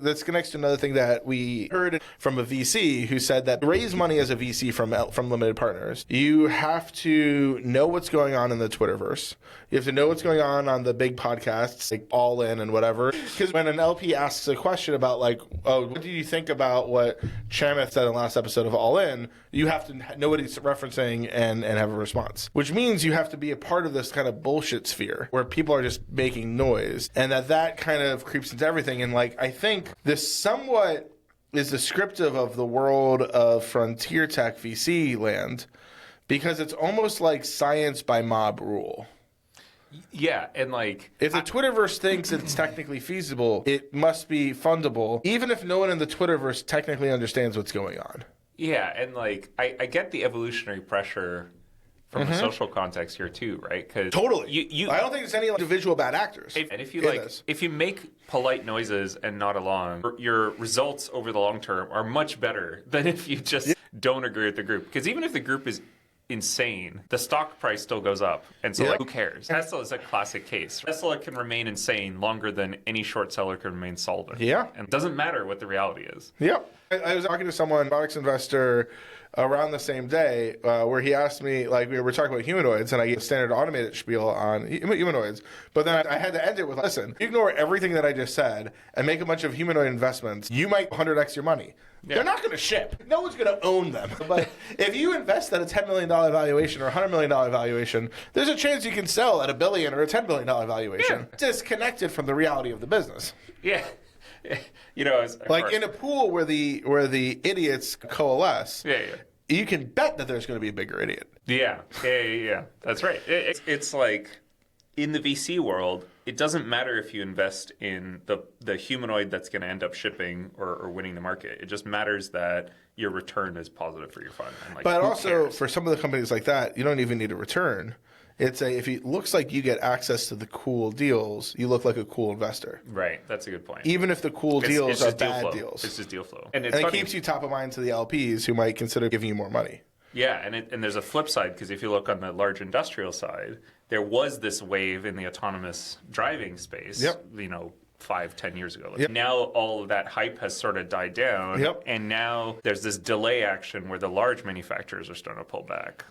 That's connects to another thing that we heard from a VC who said that to raise money as a VC from limited partners, you have to know what's going on in the Twitterverse. You have to know what's going on the big podcasts, like All In and whatever. Because when an LP asks a question about like, oh, what do you think about what Chamath said in the last episode of All In, you have to know what he's referencing and have a response. Which means you have to be a part of this kind of bullshit sphere where people are just making noise. And that kind of creeps into everything. And like, I think this somewhat is descriptive of the world of frontier tech VC land because it's almost like science by mob rule. Yeah, and like... If the Twitterverse thinks it's technically feasible, it must be fundable, even if no one in the Twitterverse technically understands what's going on. Yeah, and like, I get the evolutionary pressure from a social context here too, right? Because totally. I don't think there's any individual bad actors. And if you make polite noises and nod along, your results over the long term are much better than if you just don't agree with the group. Because even if the group is insane, the stock price still goes up. And so like, who cares? Tesla is a classic case. Tesla can remain insane longer than any short seller can remain solvent. Yeah. And it doesn't matter what the reality is. Yeah. I was talking to someone, products investor, around the same day where he asked me, like, we were talking about humanoids, and I gave a standard automated spiel on humanoids. But then I had to end it with, listen, ignore everything that I just said and make a bunch of humanoid investments. You might 100x your money. Yeah. They're not going to ship. No one's going to own them. But if you invest at a $10 million valuation or a $100 million valuation, there's a chance you can sell at $1 billion or a $10 billion valuation. Yeah. Disconnected from the reality of the business. Yeah. You know, like in a pool where the idiots coalesce, you can bet that there's going to be a bigger idiot. Yeah. That's right. It's like in the VC world, it doesn't matter if you invest in the humanoid that's going to end up shipping or winning the market. It just matters that your return is positive for your fund. And like, but also for some of the companies like that, you don't even need a return. If it looks like you get access to the cool deals, you look like a cool investor. Right, that's a good point. Even if the cool deals are bad deals. It's just deal flow. And it keeps you top of mind to the LPs who might consider giving you more money. Yeah, and there's a flip side, because if you look on the large industrial side, there was this wave in the autonomous driving space, 5-10 years ago. Now all of that hype has sort of died down, and now there's this delay action where the large manufacturers are starting to pull back.